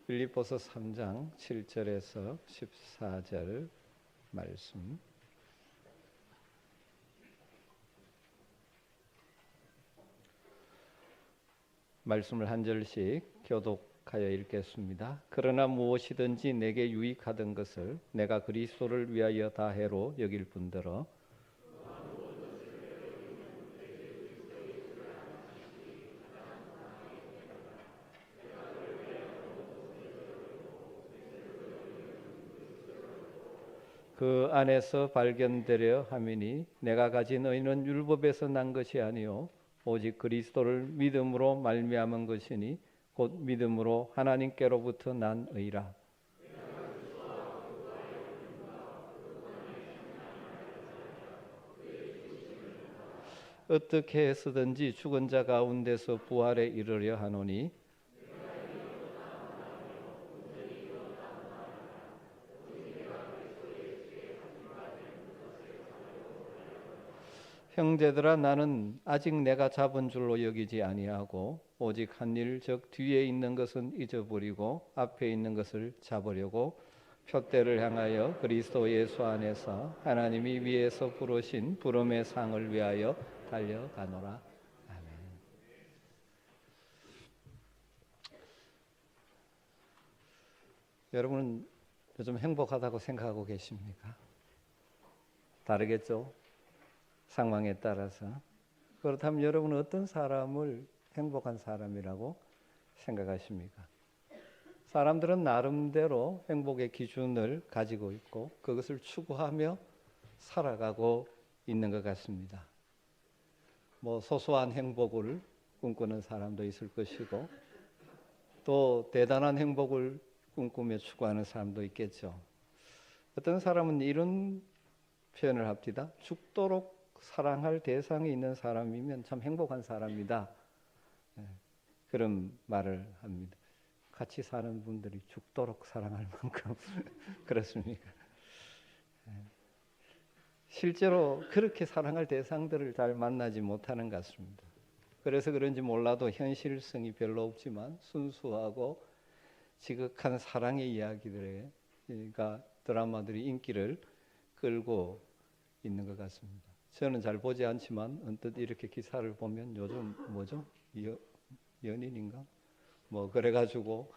빌립보서 3장 7절에서 14절 말씀. 말씀을 한 절씩 교독하여 읽겠습니다. 그러나 무엇이든지 내게 유익하던 것을 내가 그리스도를 위하여 다 해로 여길 뿐더러 그 안에서 발견되려 함이니 내가 가진 의는 율법에서 난 것이 아니요 오직 그리스도를 믿음으로 말미암은 것이니 곧 믿음으로 하나님께로부터 난 의라. 어떻게 해서든지 죽은 자 가운데서 부활에 이르려 하노니 형제들아 나는 아직 내가 잡은 줄로 여기지 아니하고 오직 한 일 즉 뒤에 있는 것은 잊어버리고 앞에 있는 것을 잡으려고 표대를 향하여 그리스도 예수 안에서 하나님이 위에서 부르신 부름의 상을 위하여 달려가노라. 아멘. 여러분은 요즘 행복하다고 생각하고 계십니까? 다르겠죠? 상황에 따라서. 그렇다면 여러분은 어떤 사람을 행복한 사람이라고 생각하십니까? 사람들은 나름대로 행복의 기준을 가지고 있고 그것을 추구하며 살아가고 있는 것 같습니다. 소소한 행복을 꿈꾸는 사람도 있을 것이고 또 대단한 행복을 꿈꾸며 추구하는 사람도 있겠죠. 어떤 사람은 이런 표현을 합니다. 죽도록 사랑할 대상이 있는 사람이면 참 행복한 사람이다. 그런 말을 합니다. 같이 사는 분들이 죽도록 사랑할 만큼 그렇습니까? 실제로 그렇게 사랑할 대상들을 잘 만나지 못하는 것 같습니다. 그래서 그런지 몰라도 현실성이 별로 없지만 순수하고 지극한 사랑의 이야기들에 그러니까 드라마들이 인기를 끌고 있는 것 같습니다. 저는 잘 보지 않지만 언뜻 이렇게 기사를 보면 요즘 연인인가? 그래가지고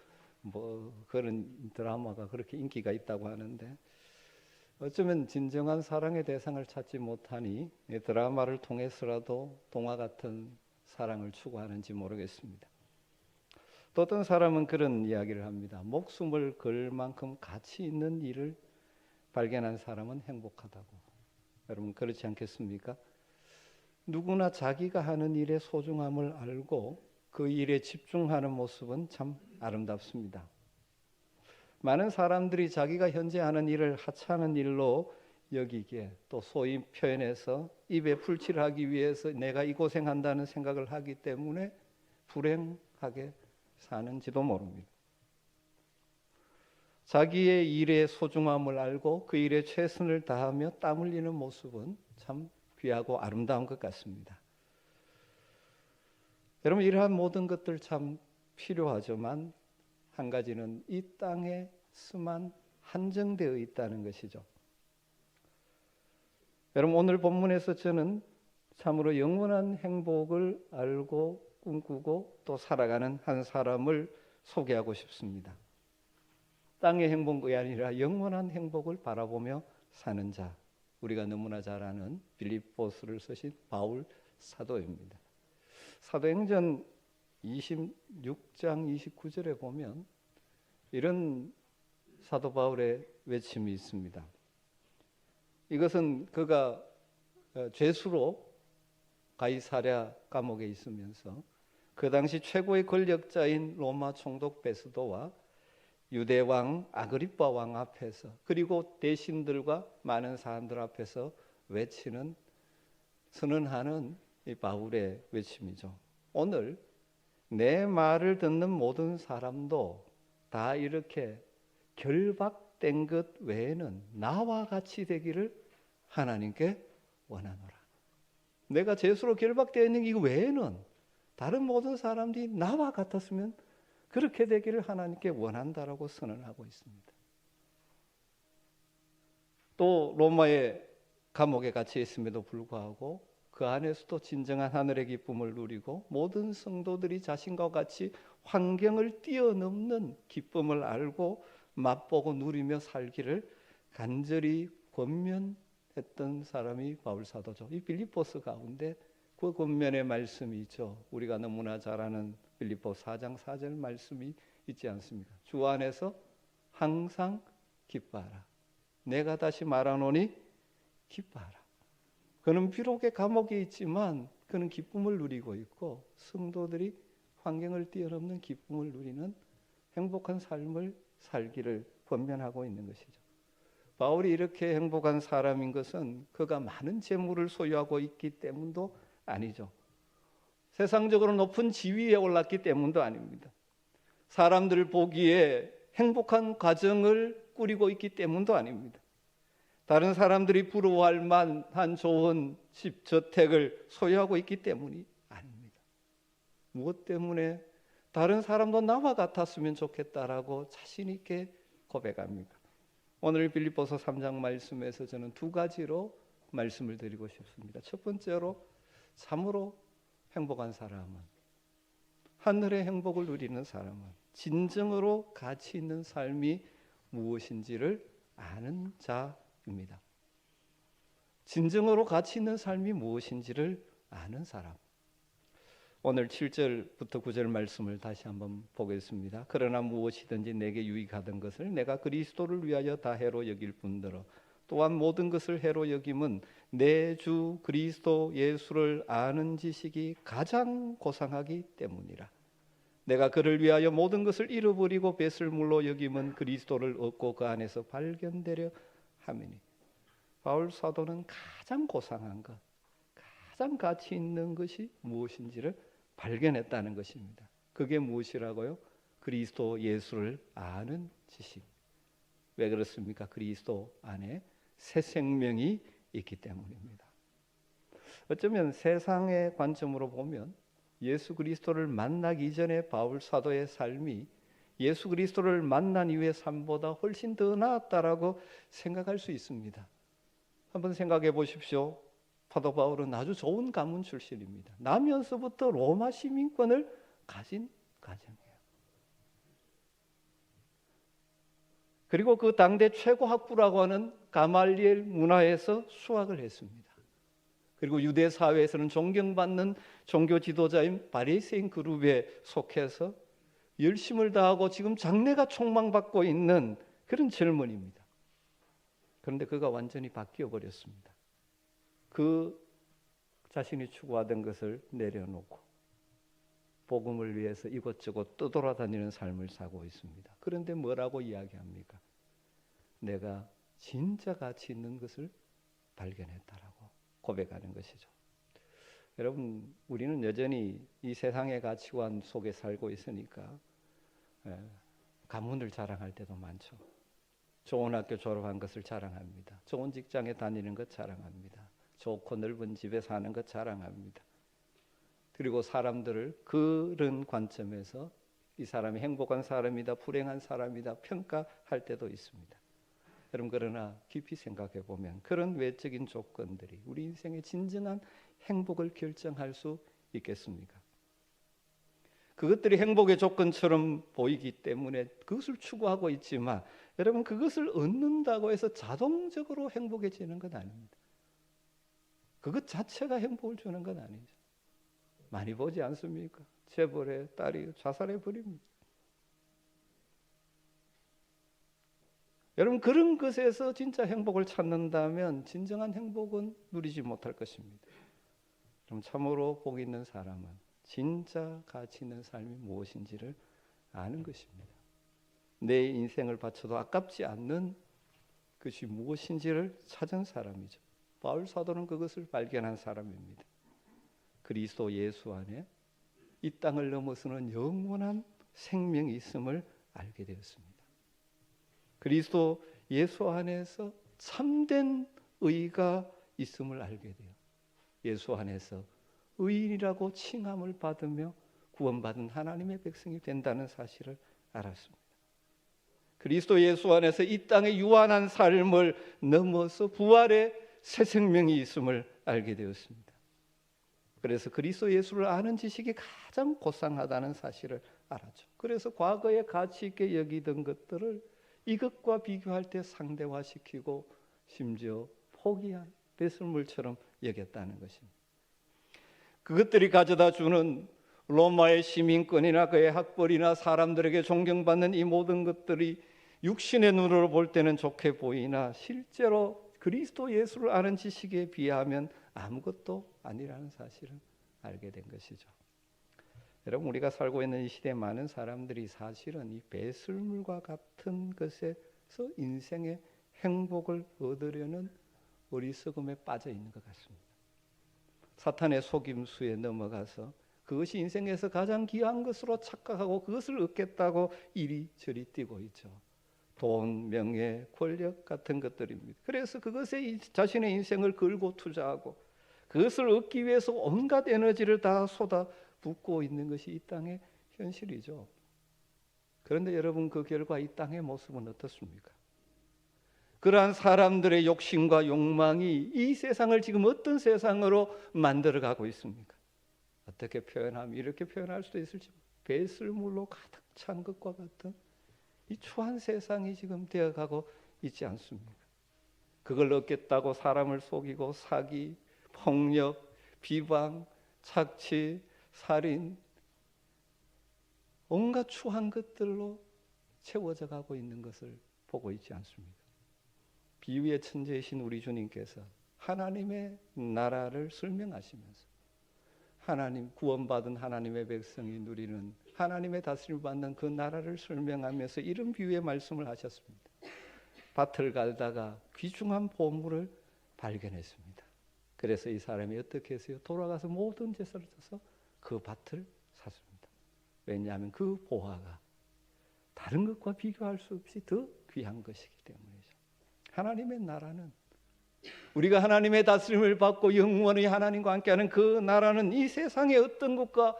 그런 드라마가 그렇게 인기가 있다고 하는데 어쩌면 진정한 사랑의 대상을 찾지 못하니 드라마를 통해서라도 동화 같은 사랑을 추구하는지 모르겠습니다. 또 어떤 사람은 그런 이야기를 합니다. 목숨을 걸 만큼 가치 있는 일을 발견한 사람은 행복하다고. 여러분 그렇지 않겠습니까? 누구나 자기가 하는 일의 소중함을 알고 그 일에 집중하는 모습은 참 아름답습니다. 많은 사람들이 자기가 현재 하는 일을 하찮은 일로 여기기에 또 소위 표현해서 입에 풀칠을 하기 위해서 내가 이 고생한다는 생각을 하기 때문에 불행하게 사는지도 모릅니다. 자기의 일의 소중함을 알고 그 일에 최선을 다하며 땀 흘리는 모습은 참 귀하고 아름다운 것 같습니다. 여러분 이러한 모든 것들 참 필요하지만 한 가지는 이 땅에서만 한정되어 있다는 것이죠. 여러분 오늘 본문에서 저는 참으로 영원한 행복을 알고 꿈꾸고 또 살아가는 한 사람을 소개하고 싶습니다. 땅의 행복이 아니라 영원한 행복을 바라보며 사는 자, 우리가 너무나 잘 아는 빌립보서를 쓰신 바울 사도입니다. 사도행전 26장 29절에 보면 이런 사도 바울의 외침이 있습니다. 이것은 그가 죄수로 가이사랴 감옥에 있으면서 그 당시 최고의 권력자인 로마 총독 베스도와 유대 왕 아그리빠 왕 앞에서 그리고 대신들과 많은 사람들 앞에서 외치는 선언하는 이 바울의 외침이죠. 오늘 내 말을 듣는 모든 사람도 다 이렇게 결박된 것 외에는 나와 같이 되기를 하나님께 원하노라. 내가 죄수로 결박되어 있는 이 외에는 다른 모든 사람들이 나와 같았으면 그렇게 되기를 하나님께 원한다라고 선언하고 있습니다. 또 로마의 감옥에 갇혀 있음에도 불구하고 그 안에서도 진정한 하늘의 기쁨을 누리고 모든 성도들이 자신과 같이 환경을 뛰어넘는 기쁨을 알고 맛보고 누리며 살기를 간절히 권면했던 사람이 바울 사도죠. 이 빌립보서 가운데 그 권면의 말씀이 있죠. 우리가 너무나 잘 아는 빌립보 4장 4절 말씀이 있지 않습니까? 주 안에서 항상 기뻐하라. 내가 다시 말하노니 기뻐하라. 그는 비록 감옥에 있지만 그는 기쁨을 누리고 있고 성도들이 환경을 뛰어넘는 기쁨을 누리는 행복한 삶을 살기를 권면하고 있는 것이죠. 바울이 이렇게 행복한 사람인 것은 그가 많은 재물을 소유하고 있기 때문도 아니죠. 세상적으로 높은 지위에 올랐기 때문도 아닙니다. 사람들 보기에 행복한 가정을 꾸리고 있기 때문도 아닙니다. 다른 사람들이 부러워할 만한 좋은 집, 저택을 소유하고 있기 때문이 아닙니다. 무엇 때문에? 다른 사람도 나와 같았으면 좋겠다라고 자신 있게 고백합니다. 오늘 빌립보서 3장 말씀에서 저는 두 가지로 말씀을 드리고 싶습니다. 첫 번째로 참으로 행복한 사람은, 하늘의 행복을 누리는 사람은 진정으로 가치 있는 삶이 무엇인지를 아는 자입니다. 진정으로 가치 있는 삶이 무엇인지를 아는 사람. 오늘 7절부터 9절 말씀을 다시 한번 보겠습니다. 그러나 무엇이든지 내게 유익하던 것을 내가 그리스도를 위하여 다 해로 여길 뿐더러 또한 모든 것을 해로 여김은 내 주 그리스도 예수를 아는 지식이 가장 고상하기 때문이라. 내가 그를 위하여 모든 것을 잃어버리고 배설물로 여김은 그리스도를 얻고 그 안에서 발견되려 함이니. 바울 사도는 가장 고상한 것, 가장 가치 있는 것이 무엇인지를 발견했다는 것입니다. 그게 무엇이라고요? 그리스도 예수를 아는 지식. 왜 그렇습니까? 그리스도 안에 새 생명이 있기 때문입니다. 어쩌면 세상의 관점으로 보면 예수 그리스도를 만나기 이전에 바울 사도의 삶이 예수 그리스도를 만난 이후의 삶보다 훨씬 더 나았다라고 생각할 수 있습니다. 한번 생각해 보십시오. 사도 바울은 아주 좋은 가문 출신입니다. 나면서부터 로마 시민권을 가진 가정이에요. 그리고 그 당대 최고 학부라고 하는 가말리엘 문화에서 수학을 했습니다. 그리고 유대 사회에서는 존경받는 종교 지도자인 바리새인 그룹에 속해서 열심을 다하고 지금 장래가 촉망받고 있는 그런 젊은이입니다. 그런데 그가 완전히 바뀌어 버렸습니다. 그 자신이 추구하던 것을 내려놓고 복음을 위해서 이곳저곳 떠돌아다니는 삶을 사고 있습니다. 그런데 뭐라고 이야기합니까? 내가 진짜 가치 있는 것을 발견했다라고 고백하는 것이죠. 여러분, 우리는 여전히 이 세상의 가치관 속에 살고 있으니까 가문을 자랑할 때도 많죠. 좋은 학교 졸업한 것을 자랑합니다. 좋은 직장에 다니는 것 자랑합니다. 좋고 넓은 집에 사는 것 자랑합니다. 그리고 사람들을 그런 관점에서 이 사람이 행복한 사람이다, 불행한 사람이다 평가할 때도 있습니다. 여러분, 그러나 깊이 생각해 보면 그런 외적인 조건들이 우리 인생의 진정한 행복을 결정할 수 있겠습니까? 그것들이 행복의 조건처럼 보이기 때문에 그것을 추구하고 있지만 여러분, 그것을 얻는다고 해서 자동적으로 행복해지는 건 아닙니다. 그것 자체가 행복을 주는 건 아니죠. 많이 보지 않습니까? 재벌의 딸이 자살해 버립니다. 여러분, 그런 것에서 진짜 행복을 찾는다면 진정한 행복은 누리지 못할 것입니다. 그럼 참으로 복 있는 사람은 진짜 가치 있는 삶이 무엇인지를 아는 것입니다. 내 인생을 바쳐도 아깝지 않는 것이 무엇인지를 찾은 사람이죠. 바울 사도는 그것을 발견한 사람입니다. 그리스도 예수 안에 이 땅을 넘어서는 영원한 생명이 있음을 알게 되었습니다. 그리스도 예수 안에서 참된 의가 있음을 알게 돼요. 예수 안에서 의인이라고 칭함을 받으며 구원받은 하나님의 백성이 된다는 사실을 알았습니다. 그리스도 예수 안에서 이 땅의 유한한 삶을 넘어서 부활의 새 생명이 있음을 알게 되었습니다. 그래서 그리스도 예수를 아는 지식이 가장 고상하다는 사실을 알았죠. 그래서 과거에 가치 있게 여기던 것들을 이것과 비교할 때 상대화시키고 심지어 포기한 배설물처럼 여겼다는 것입니다. 그것들이 가져다 주는 로마의 시민권이나 그의 학벌이나 사람들에게 존경받는 이 모든 것들이 육신의 눈으로 볼 때는 좋게 보이나 실제로 그리스도 예수를 아는 지식에 비하면 아무것도 아니라는 사실을 알게 된 것이죠. 여러분, 우리가 살고 있는 이 시대에 많은 사람들이 사실은 이 배설물과 같은 것에서 인생의 행복을 얻으려는 어리석음에 빠져 있는 것 같습니다. 사탄의 속임수에 넘어가서 그것이 인생에서 가장 귀한 것으로 착각하고 그것을 얻겠다고 이리저리 뛰고 있죠. 돈, 명예, 권력 같은 것들입니다. 그래서 그것에 자신의 인생을 걸고 투자하고 그것을 얻기 위해서 온갖 에너지를 다 쏟아붓고 있는 것이 이 땅의 현실이죠. 그런데 여러분, 그 결과 이 땅의 모습은 어떻습니까? 그러한 사람들의 욕심과 욕망이 이 세상을 지금 어떤 세상으로 만들어가고 있습니까? 어떻게 표현하면 이렇게 표현할 수도 있을지, 배설물로 가득 찬 것과 같은 이 추한 세상이 지금 되어가고 있지 않습니까? 그걸 얻겠다고 사람을 속이고 사기, 폭력, 비방, 착취, 살인, 온갖 추한 것들로 채워져 가고 있는 것을 보고 있지 않습니까? 비유의 천재이신 우리 주님께서 하나님의 나라를 설명하시면서 하나님, 구원받은 하나님의 백성이 누리는 하나님의 다스림을 받는 그 나라를 설명하면서 이런 비유의 말씀을 하셨습니다. 밭을 갈다가 귀중한 보물을 발견했습니다. 그래서 이 사람이 어떻게 했어요? 돌아가서 모든 재산을 써서 그 밭을 샀습니다. 왜냐하면 그 보화가 다른 것과 비교할 수 없이 더 귀한 것이기 때문이죠. 하나님의 나라는, 우리가 하나님의 다스림을 받고 영원히 하나님과 함께하는 그 나라는 이 세상의 어떤 것과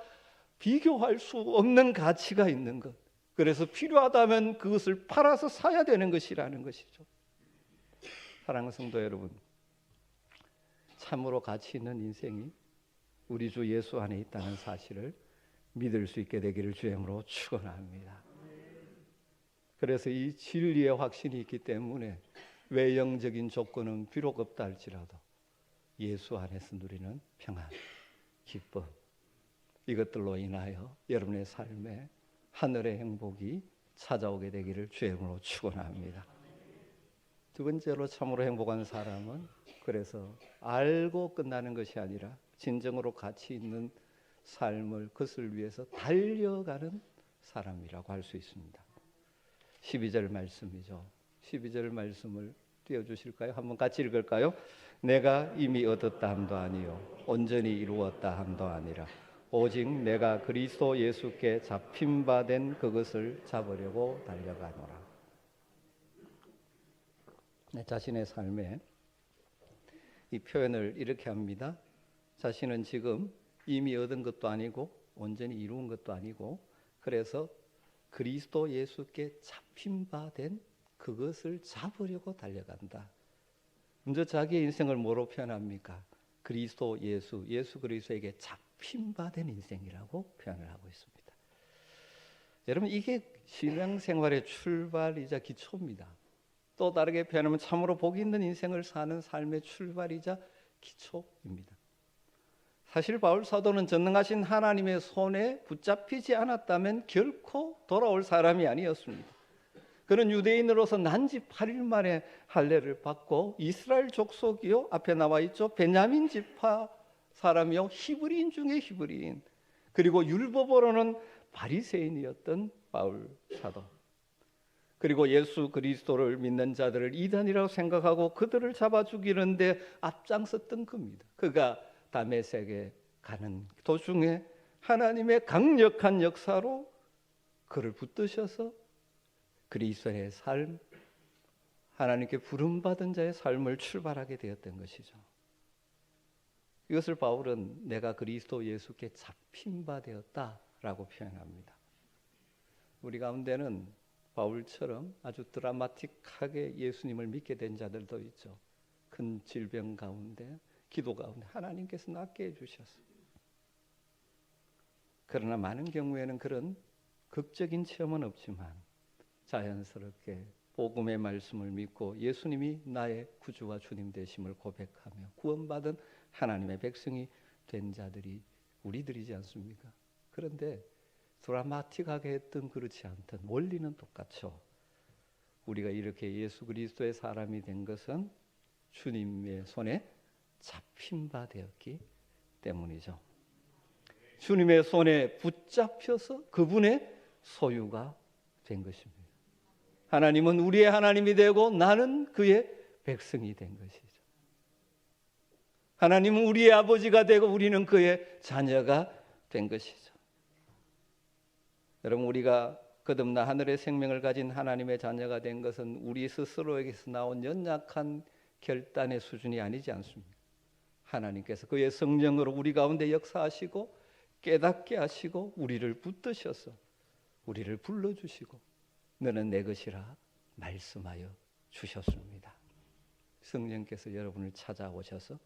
비교할 수 없는 가치가 있는 것. 그래서 필요하다면 그것을 팔아서 사야 되는 것이라는 것이죠. 사랑하는 성도 여러분, 참으로 가치 있는 인생이 우리 주 예수 안에 있다는 사실을 믿을 수 있게 되기를 주님으로 축원합니다. 그래서 이 진리의 확신이 있기 때문에 외형적인 조건은 비록 없다 할지라도 예수 안에서 누리는 평안, 기쁨, 이것들로 인하여 여러분의 삶에 하늘의 행복이 찾아오게 되기를 주님으로 축원합니다. 두 번째로 참으로 행복한 사람은 그래서 알고 끝나는 것이 아니라 진정으로 가치 있는 삶을 그것을 위해서 달려가는 사람이라고 할 수 있습니다. 12절 말씀이죠. 12절 말씀을 띄워주실까요? 한번 같이 읽을까요? 내가 이미 얻었다 함도 아니요 온전히 이루었다 함도 아니라 오직 내가 그리스도 예수께 잡힌 바 된 그것을 잡으려고 달려가노라. 내 자신의 삶에 이 표현을 이렇게 합니다. 자신은 지금 이미 얻은 것도 아니고 온전히 이루은 것도 아니고 그래서 그리스도 예수께 잡힌 바 된 그것을 잡으려고 달려간다. 먼저 자기의 인생을 뭐로 표현합니까? 그리스도 예수 그리스도에게 잡힌 바 된 인생이라고 표현을 하고 있습니다. 여러분, 이게 신앙생활의 출발이자 기초입니다. 또 다르게 표현하면 참으로 복 있는 인생을 사는 삶의 출발이자 기초입니다. 사실 바울 사도는 전능하신 하나님의 손에 붙잡히지 않았다면 결코 돌아올 사람이 아니었습니다. 그는 유대인으로서 난지 8일 만에 할례를 받고 이스라엘 족속이요, 앞에 나와 있죠, 베냐민 지파 사람이요, 히브리인 중에 히브리인, 그리고 율법으로는 바리새인이었던 바울 사도, 그리고 예수 그리스도를 믿는 자들을 이단이라고 생각하고 그들을 잡아 죽이는데 앞장섰던 겁니다. 그가 다메섹에 가는 도중에 하나님의 강력한 역사로 그를 붙드셔서 그리스도의 삶, 하나님께 부름받은 자의 삶을 출발하게 되었던 것이죠. 이것을 바울은 내가 그리스도 예수께 잡힌 바 되었다 라고 표현합니다. 우리 가운데는 바울처럼 아주 드라마틱하게 예수님을 믿게 된 자들도 있죠. 큰 질병 가운데, 기도 가운데 하나님께서 낫게 해주셨어요. 그러나 많은 경우에는 그런 극적인 체험은 없지만 자연스럽게 복음의 말씀을 믿고 예수님이 나의 구주와 주님 되심을 고백하며 구원받은 하나님의 백성이 된 자들이 우리들이지 않습니까? 그런데 드라마틱하게 했든 그렇지 않든 원리는 똑같죠. 우리가 이렇게 예수 그리스도의 사람이 된 것은 주님의 손에 잡힌 바 되었기 때문이죠. 주님의 손에 붙잡혀서 그분의 소유가 된 것입니다. 하나님은 우리의 하나님이 되고 나는 그의 백성이 된 것이죠. 하나님은 우리의 아버지가 되고 우리는 그의 자녀가 된 것이죠. 여러분, 우리가 거듭나 하늘의 생명을 가진 하나님의 자녀가 된 것은 우리 스스로에게서 나온 연약한 결단의 수준이 아니지 않습니까? 하나님께서 그의 성령으로 우리 가운데 역사하시고 깨닫게 하시고 우리를 붙드셔서 우리를 불러주시고 너는 내 것이라 말씀하여 주셨습니다. 성령께서 여러분을 찾아오셔서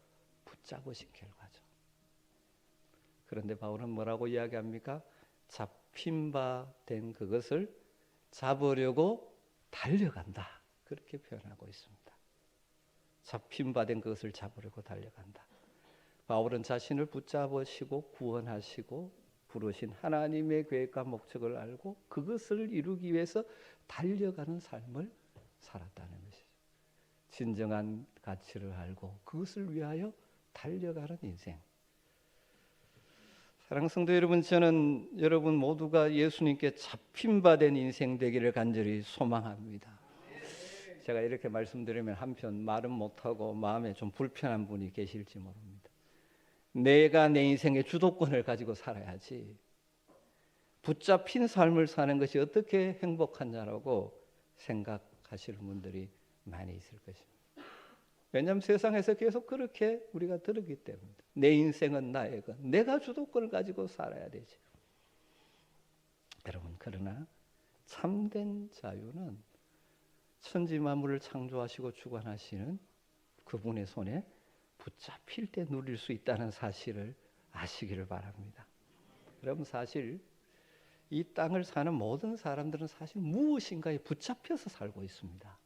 붙잡으신 결과죠. 그런데 바울은 뭐라고 이야기합니까? 잡힌 바 된 그것을 잡으려고 달려간다. 그렇게 표현하고 있습니다. 잡힌 바 된 그것을 잡으려고 달려간다. 바울은 자신을 붙잡으시고 구원하시고 부르신 하나님의 계획과 목적을 알고 그것을 이루기 위해서 달려가는 삶을 살았다는 것이죠. 진정한 가치를 알고 그것을 위하여 달려가는 인생. 사랑하는 성도 여러분, 저는 여러분 모두가 예수님께 잡힌 바 된 인생 되기를 간절히 소망합니다. 제가 이렇게 말씀드리면 한편 말은 못하고 마음에 좀 불편한 분이 계실지 모릅니다. 내가 내 인생의 주도권을 가지고 살아야지 붙잡힌 삶을 사는 것이 어떻게 행복하냐라고 생각하시는 분들이 많이 있을 것입니다. 왜냐하면 세상에서 계속 그렇게 우리가 들었기 때문에 내 인생은 나의 것, 내가 주도권을 가지고 살아야 되지. 여러분, 그러나 참된 자유는 천지 만물을 창조하시고 주관하시는 그분의 손에 붙잡힐 때 누릴 수 있다는 사실을 아시기를 바랍니다. 여러분, 사실 이 땅을 사는 모든 사람들은 사실 무엇인가에 붙잡혀서 살고 있습니다.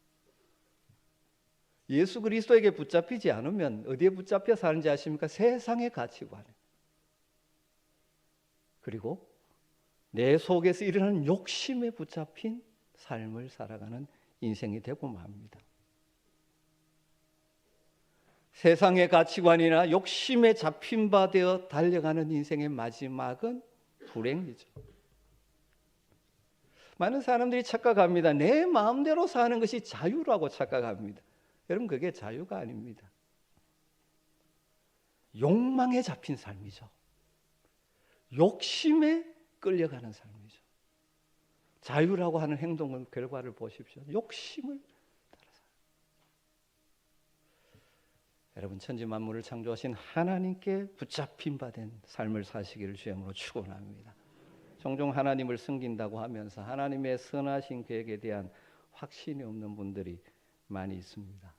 예수 그리스도에게 붙잡히지 않으면 어디에 붙잡혀 사는지 아십니까? 세상의 가치관에. 그리고 내 속에서 일어나는 욕심에 붙잡힌 삶을 살아가는 인생이 되고 맙니다. 세상의 가치관이나 욕심에 잡힌 바 되어 달려가는 인생의 마지막은 불행이죠. 많은 사람들이 착각합니다. 내 마음대로 사는 것이 자유라고 착각합니다. 여러분, 그게 자유가 아닙니다. 욕망에 잡힌 삶이죠. 욕심에 끌려가는 삶이죠. 자유라고 하는 행동의 결과를 보십시오. 욕심을 따라서. 여러분, 천지 만물을 창조하신 하나님께 붙잡힌 바 된 삶을 사시기를 주님으로 축원합니다. 종종 하나님을 섬긴다고 하면서 하나님의 선하신 계획에 대한 확신이 없는 분들이 많이 있습니다.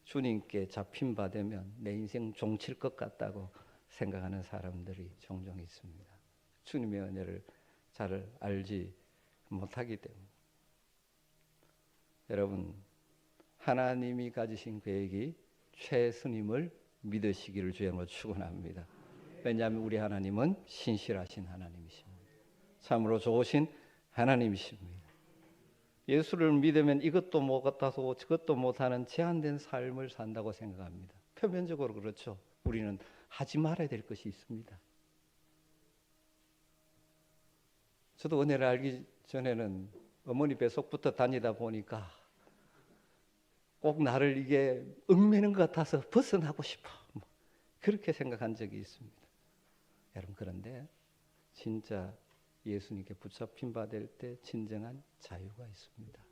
주님께 잡힌 바 되면 내 인생 종칠 것 같다고 생각하는 사람들이 종종 있습니다. 주님의 은혜를 잘 알지 못하기 때문에. 여러분, 하나님이 가지신 계획이 최선임을 믿으시기를 주님으로 축원합니다. 왜냐하면 우리 하나님은 신실하신 하나님이십니다. 참으로 좋으신 하나님이십니다. 예수를 믿으면 이것도 못하고 저것도 못하는 제한된 삶을 산다고 생각합니다. 표면적으로 그렇죠. 우리는 하지 말아야 될 것이 있습니다. 저도 은혜를 알기 전에는 어머니 뱃속부터 다니다 보니까 꼭 나를 이게 얽매는 것 같아서 벗어나고 싶어. 그렇게 생각한 적이 있습니다. 여러분, 그런데 진짜 예수님께 붙잡힌 바 될 때 진정한 자유가 있습니다.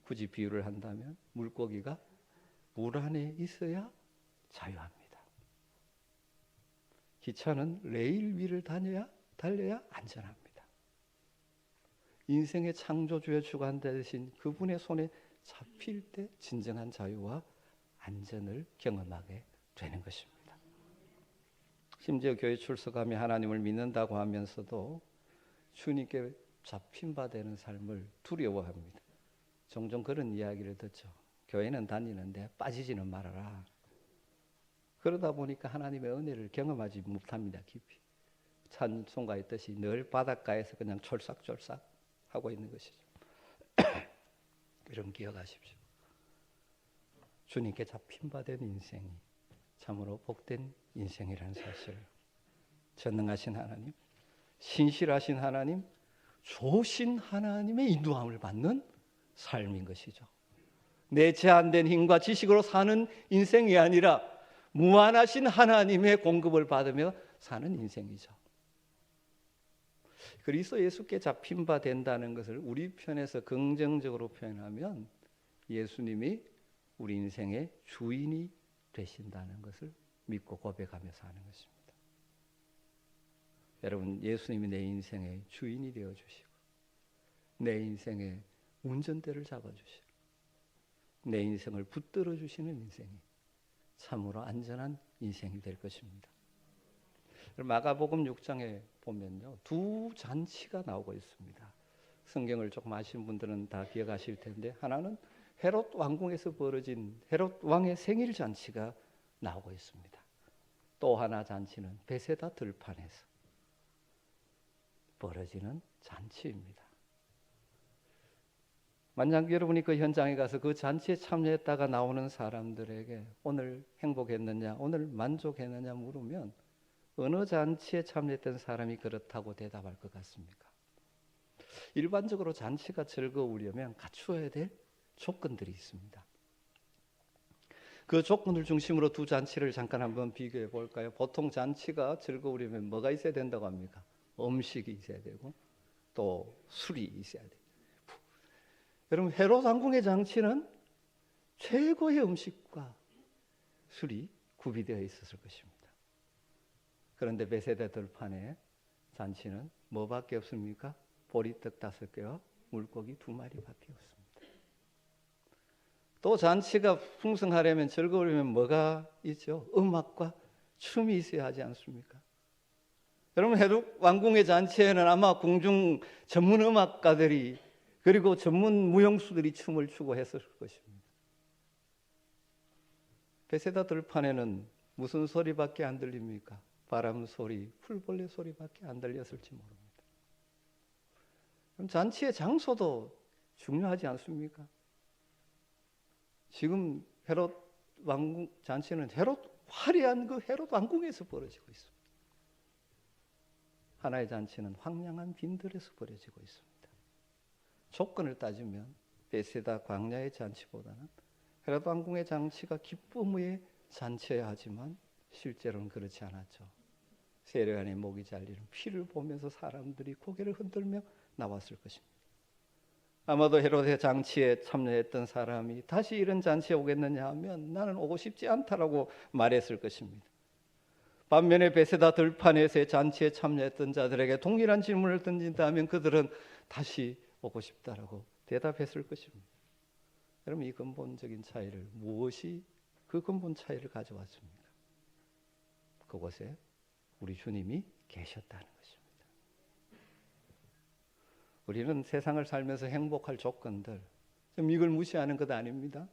굳이 비유를 한다면 물고기가 물 안에 있어야 자유합니다. 기차는 레일 위를 다녀야 달려야 안전합니다. 인생의 창조주의 주관 되신 그분의 손에 잡힐 때 진정한 자유와 안전을 경험하게 되는 것입니다. 심지어 교회 출석하며 하나님을 믿는다고 하면서도 주님께 잡힌 바 되는 삶을 두려워합니다. 종종 그런 이야기를 듣죠. 교회는 다니는데 빠지지는 말아라. 그러다 보니까 하나님의 은혜를 경험하지 못합니다. 깊이. 찬송가의 뜻이 늘 바닷가에서 그냥 촐싹촐싹 하고 있는 것이죠. 여러분 기억하십시오. 주님께 잡힌 바 된 인생이 참으로 복된 인생이라는 사실을 전능하신 하나님, 신실하신 하나님, 좋으신 하나님의 인도함을 받는 삶인 것이죠. 내 제한된 힘과 지식으로 사는 인생이 아니라 무한하신 하나님의 공급을 받으며 사는 인생이죠. 그리스도 예수께 잡힌 바 된다는 것을 우리 편에서 긍정적으로 표현하면 예수님이 우리 인생의 주인이 되신다는 것을 믿고 고백하며 사는 것입니다. 여러분, 예수님이 내 인생의 주인이 되어주시고 내 인생의 운전대를 잡아주시고 내 인생을 붙들어 주시는 인생이 참으로 안전한 인생이 될 것입니다. 마가복음 6장에 보면요, 두 잔치가 나오고 있습니다. 성경을 조금 아시는 분들은 다 기억하실 텐데, 하나는 헤롯 왕궁에서 벌어진 헤롯 왕의 생일 잔치가 나오고 있습니다. 또 하나 잔치는 베세다 들판에서 벌어지는 잔치입니다. 만약 여러분이 그 현장에 가서 그 잔치에 참여했다가 나오는 사람들에게 오늘 행복했느냐, 오늘 만족했느냐 물으면 어느 잔치에 참여했던 사람이 그렇다고 대답할 것 같습니까? 일반적으로 잔치가 즐거우려면 갖추어야 될 조건들이 있습니다. 그 조건을 중심으로 두 잔치를 잠깐 한번 비교해 볼까요? 보통 잔치가 즐거우려면 뭐가 있어야 된다고 합니까? 음식이 있어야 되고 또 술이 있어야 돼요. 여러분, 헤롯 왕궁의 잔치는 최고의 음식과 술이 구비되어 있었을 것입니다. 그런데 베세다 들판의 잔치는 뭐밖에 없습니까? 보리떡 5개와 물고기 2마리밖에 없습니다. 또 잔치가 풍성하려면 즐거우려면 뭐가 있죠? 음악과 춤이 있어야 하지 않습니까? 여러분, 헤롯 왕궁의 잔치에는 아마 궁중 전문 음악가들이 그리고 전문 무용수들이 춤을 추고 했을 것입니다. 베세다 들판에는 무슨 소리밖에 안 들립니까? 바람 소리, 풀벌레 소리밖에 안 들렸을지 모릅니다. 그럼 잔치의 장소도 중요하지 않습니까? 지금 헤롯 왕궁 잔치는 화려한 그 헤롯 왕궁에서 벌어지고 있습니다. 하나의 잔치는 황량한 빈들에서 벌어지고 있습니다. 조건을 따지면 베세다 광야의 잔치보다는 헤롯 왕궁의 잔치가 기쁨의 잔치여야 하지만 실제로는 그렇지 않았죠. 세례요한의 목이 잘리는 피를 보면서 사람들이 고개를 흔들며 나왔을 것입니다. 아마도 헤롯의 잔치에 참여했던 사람이 다시 이런 잔치에 오겠느냐 하면 나는 오고 싶지 않다라고 말했을 것입니다. 반면에 베세다 들판에서의 잔치에 참여했던 자들에게 동일한 질문을 던진다면 그들은 다시 오고 싶다라고 대답했을 것입니다. 여러분, 이 근본적인 차이를 무엇이 그 근본 차이를 가져왔습니까? 그곳에 우리 주님이 계셨다는 것입니다. 우리는 세상을 살면서 행복할 조건들, 좀 이걸 무시하는 것 아닙니다.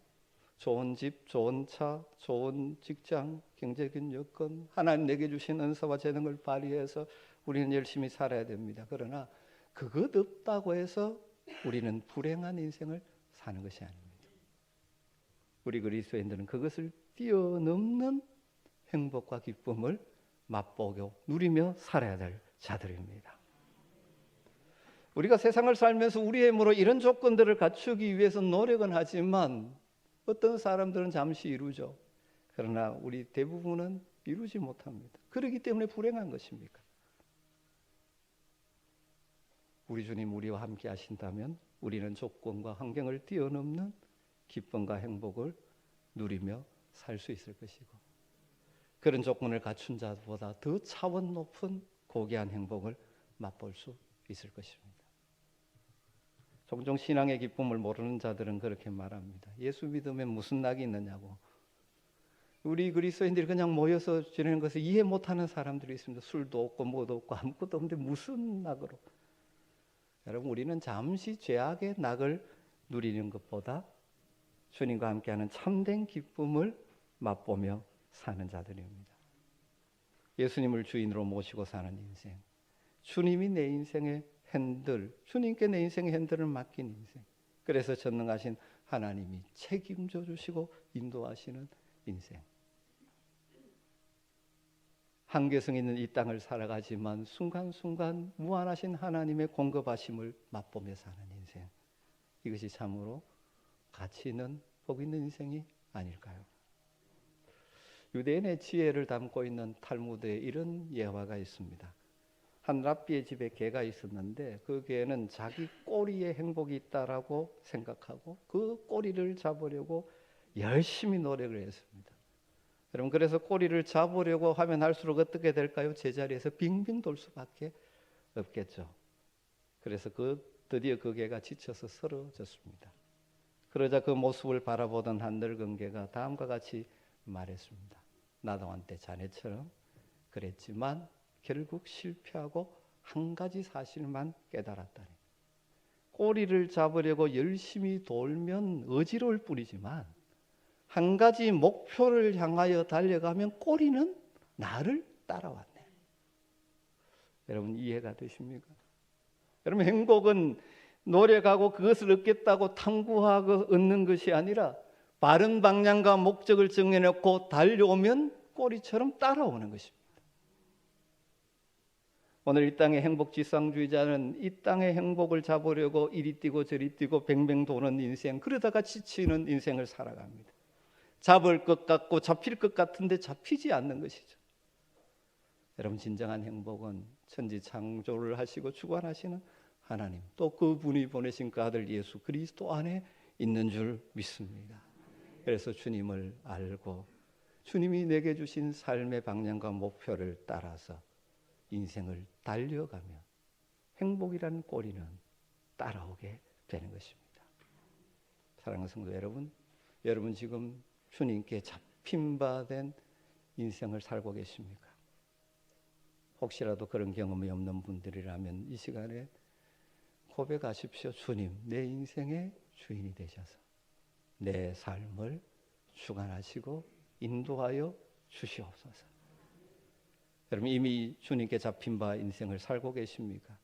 좋은 집, 좋은 차, 좋은 직장, 경제적인 여건, 하나님 내게 주신 은사와 재능을 발휘해서 우리는 열심히 살아야 됩니다. 그러나 그것 없다고 해서 우리는 불행한 인생을 사는 것이 아닙니다. 우리 그리스도인들은 그것을 뛰어넘는 행복과 기쁨을 맛보고 누리며 살아야 될 자들입니다. 우리가 세상을 살면서 우리의 힘으로 이런 조건들을 갖추기 위해서 노력은 하지만 어떤 사람들은 잠시 이루죠. 그러나 우리 대부분은 이루지 못합니다. 그렇기 때문에 불행한 것입니까? 우리 주님 우리와 함께 하신다면 우리는 조건과 환경을 뛰어넘는 기쁨과 행복을 누리며 살 수 있을 것이고, 그런 조건을 갖춘 자보다 더 차원 높은 고귀한 행복을 맛볼 수 있을 것입니다. 종종 신앙의 기쁨을 모르는 자들은 그렇게 말합니다. 예수 믿으면 무슨 낙이 있느냐고. 우리 그리스도인들이 그냥 모여서 지내는 것을 이해 못하는 사람들이 있습니다. 술도 없고 뭐도 없고 아무것도 없는데 무슨 낙으로. 여러분, 우리는 잠시 죄악의 낙을 누리는 것보다 주님과 함께하는 참된 기쁨을 맛보며 사는 자들입니다. 예수님을 주인으로 모시고 사는 인생, 주님이 내 인생의 핸들, 주님께 내 인생의 핸들을 맡긴 인생, 그래서 전능하신 하나님이 책임져 주시고 인도하시는 인생. 한계성 있는 이 땅을 살아가지만 순간순간 무한하신 하나님의 공급하심을 맛보며 사는 인생, 이것이 참으로 가치 있는 복 있는 인생이 아닐까요? 유대인의 지혜를 담고 있는 탈무드에 이런 예화가 있습니다. 한 랍비의 집에 개가 있었는데 그 개는 자기 꼬리에 행복이 있다라고 생각하고 그 꼬리를 잡으려고 열심히 노력을 했습니다. 여러분, 그래서 꼬리를 잡으려고 하면 할수록 어떻게 될까요? 제자리에서 빙빙 돌 수밖에 없겠죠. 그래서 드디어 그 개가 지쳐서 쓰러졌습니다. 그러자 그 모습을 바라보던 한 늙은 개가 다음과 같이 말했습니다. 나도 한때 자네처럼 그랬지만 결국 실패하고 한 가지 사실만 깨달았다니. 꼬리를 잡으려고 열심히 돌면 어지러울 뿐이지만 한 가지 목표를 향하여 달려가면 꼬리는 나를 따라왔네. 여러분, 이해가 되십니까? 여러분, 행복은 노력하고 그것을 얻겠다고 탐구하고 얻는 것이 아니라 바른 방향과 목적을 정해놓고 달려오면 꼬리처럼 따라오는 것입니다. 오늘 이 땅의 행복지상주의자는 이 땅의 행복을 잡으려고 이리 뛰고 저리 뛰고 뱅뱅 도는 인생, 그러다가 지치는 인생을 살아갑니다. 잡을 것 같고 잡힐 것 같은데 잡히지 않는 것이죠. 여러분, 진정한 행복은 천지 창조를 하시고 주관하시는 하나님, 또 그분이 보내신 그 아들 예수 그리스도 안에 있는 줄 믿습니다. 그래서 주님을 알고 주님이 내게 주신 삶의 방향과 목표를 따라서 인생을 달려가면 행복이라는 꼬리는 따라오게 되는 것입니다. 사랑하는 성도 여러분, 여러분 지금 주님께 잡힌 바 된 인생을 살고 계십니까? 혹시라도 그런 경험이 없는 분들이라면 이 시간에 고백하십시오. 주님, 내 인생의 주인이 되셔서 내 삶을 주관하시고 인도하여 주시옵소서. 여러분, 이미 주님께 잡힌 바 인생을 살고 계십니까?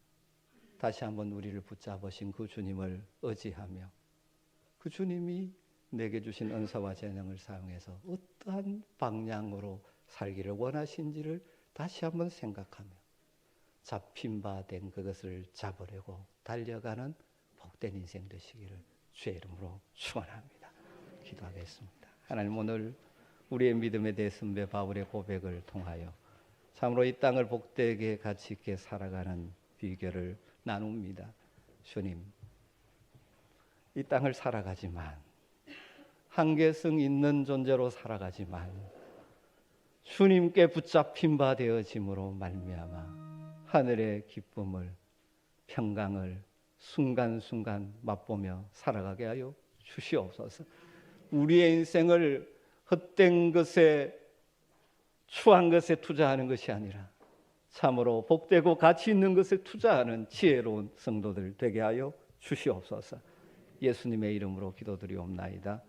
다시 한번 우리를 붙잡으신 그 주님을 의지하며 그 주님이 내게 주신 은사와 재능을 사용해서 어떠한 방향으로 살기를 원하신지를 다시 한번 생각하며 잡힌 바 된 그것을 잡으려고 달려가는 복된 인생 되시기를 주의 이름으로 축원합니다. 기도하겠습니다. 하나님, 오늘 우리의 믿음에 대해 선배 바울의 고백을 통하여 참으로 이 땅을 복되게 가치 있게 살아가는 비결을 나눕니다. 주님, 이 땅을 살아가지만 한계성 있는 존재로 살아가지만 주님께 붙잡힌 바 되어짐으로 말미암아 하늘의 기쁨을, 평강을 순간순간 맛보며 살아가게 하여 주시옵소서. 우리의 인생을 헛된 것에, 추한 것에 투자하는 것이 아니라 참으로 복되고 가치 있는 것에 투자하는 지혜로운 성도들 되게 하여 주시옵소서. 예수님의 이름으로 기도드리옵나이다.